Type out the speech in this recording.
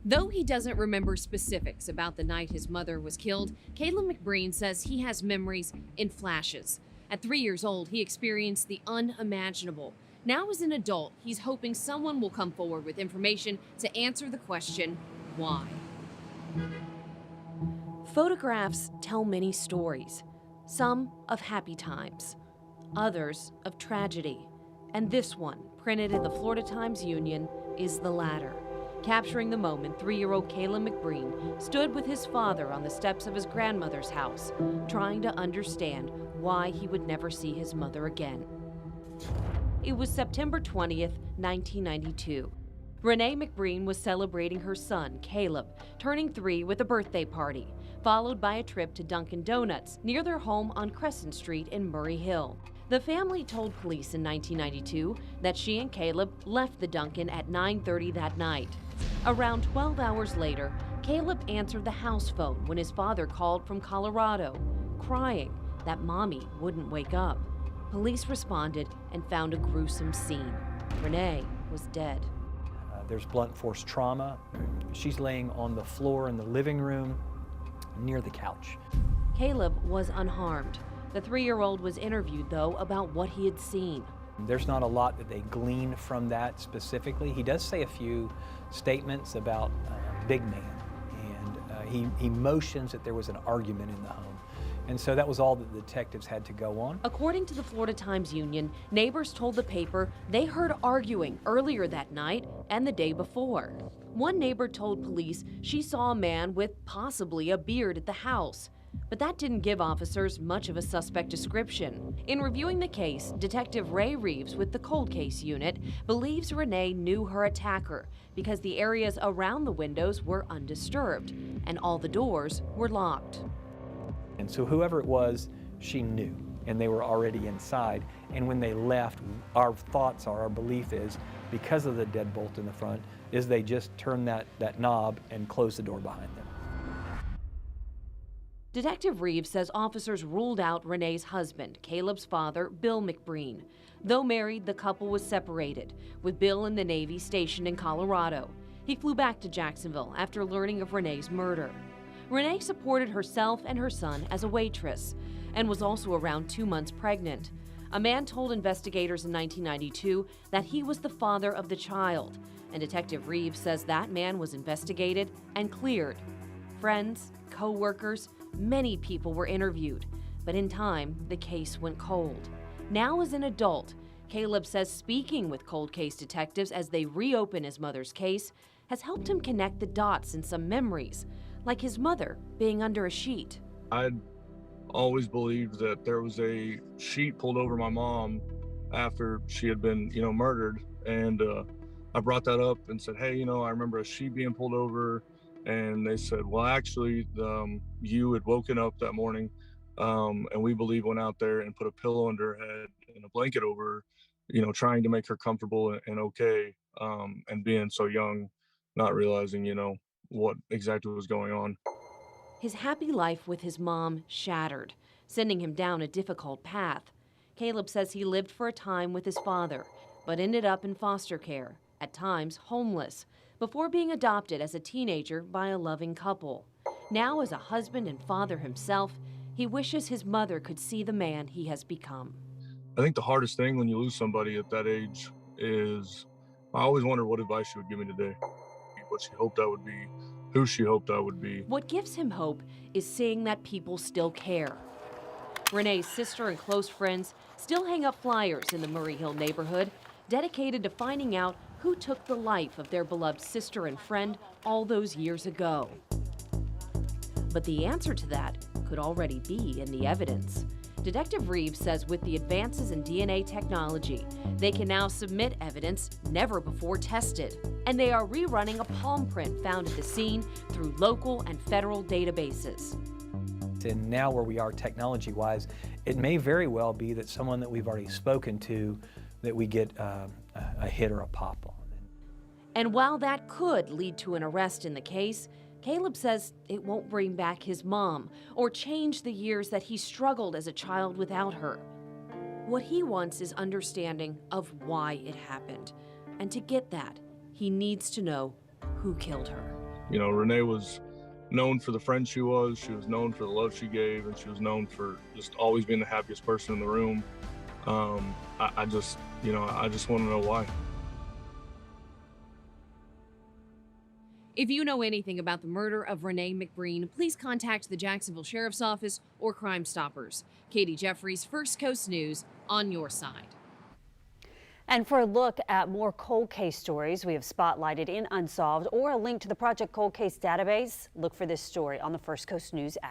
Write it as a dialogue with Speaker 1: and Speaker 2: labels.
Speaker 1: Though he doesn't remember specifics about the night his mother was killed, Caleb McBreen says he has memories in flashes. At 3 years old, he experienced the unimaginable. Now as an adult, he's hoping someone will come forward with information to answer the question, why? Photographs tell many stories, some of happy times, others of tragedy. And this one, printed in the Florida Times-Union, is the latter, capturing the moment 3-year-old Caleb McBreen stood with his father on the steps of his grandmother's house, trying to understand why he would never see his mother again. It was September 20th, 1992. Renee McBreen was celebrating her son, Caleb, turning 3 with a birthday party, followed by a trip to Dunkin' Donuts near their home on Crescent Street in Murray Hill. The family told police in 1992 that she and Caleb left the Dunkin' at 9:30 that night. Around 12 hours later, Caleb answered the house phone when his father called from Colorado, crying that Mommy wouldn't wake up. Police responded and found a gruesome scene. Renee was dead.
Speaker 2: There's blunt force trauma. She's laying on the floor in the living room near the couch.
Speaker 1: Caleb was unharmed. The 3-year-old was interviewed, though, about what he had seen.
Speaker 2: There's not a lot that they glean from that specifically. He does say a few statements about big man, and he motions that there was an argument in the home. And so that was all that the detectives had to go on.
Speaker 1: According to the Florida Times-Union, neighbors told the paper they heard arguing earlier that night and the day before. One neighbor told police she saw a man with possibly a beard at the house. But that didn't give officers much of a suspect description. In reviewing the case, Detective Ray Reeves with the Cold Case Unit believes Renee knew her attacker because the areas around the windows were undisturbed and all the doors were locked.
Speaker 2: And so whoever it was, she knew, and they were already inside. And when they left, our belief is, because of the deadbolt in the front, is they just turned that knob and closed the door behind them.
Speaker 1: Detective Reeves says officers ruled out Renee's husband, Caleb's father, Bill McBreen. Though married, the couple was separated, with Bill in the Navy stationed in Colorado. He flew back to Jacksonville after learning of Renee's murder. Renee supported herself and her son as a waitress and was also around 2 months pregnant. A man told investigators in 1992 that he was the father of the child, and Detective Reeves says that man was investigated and cleared. Friends, co-workers, many people were interviewed, but in time, the case went cold. Now as an adult, Caleb says speaking with cold case detectives as they reopen his mother's case has helped him connect the dots in some memories, like his mother being under a sheet.
Speaker 3: I'd always believed that there was a sheet pulled over my mom after she had been, murdered. And I brought that up and said, hey, I remember a sheet being pulled over. And they said, well, actually, you had woken up that morning, and we believe went out there and put a pillow under her head and a blanket over her, trying to make her comfortable and okay, and being so young, not realizing, what exactly was going on.
Speaker 1: His happy life with his mom shattered, sending him down a difficult path. Caleb says he lived for a time with his father, but ended up in foster care, at times homeless, before being adopted as a teenager by a loving couple. Now as a husband and father himself, he wishes his mother could see the man he has become.
Speaker 3: I think the hardest thing when you lose somebody at that age is, I always wonder what advice she would give me today, what she hoped I would be, who she hoped I would be.
Speaker 1: What gives him hope is seeing that people still care. Renee's sister and close friends still hang up flyers in the Murray Hill neighborhood, dedicated to finding out who took the life of their beloved sister and friend all those years ago. But the answer to that could already be in the evidence. Detective Reeves says with the advances in DNA technology, they can now submit evidence never before tested. And they are rerunning a palm print found at the scene through local and federal databases.
Speaker 2: And now where we are technology-wise, it may very well be that someone that we've already spoken to, that we get a hit or a pop on.
Speaker 1: And while that could lead to an arrest in the case, Caleb says it won't bring back his mom or change the years that he struggled as a child without her. What he wants is understanding of why it happened. And to get that, he needs to know who killed her.
Speaker 3: You know, Renee was known for the friend she was known for the love she gave, and she was known for just always being the happiest person in the room. I just want to know why.
Speaker 1: If you know anything about the murder of Renee McBreen, please contact the Jacksonville Sheriff's Office or Crime Stoppers. Katie Jeffries, First Coast News, on your side.
Speaker 4: And for a look at more cold case stories we have spotlighted in Unsolved or a link to the Project Cold Case database, look for this story on the First Coast News app.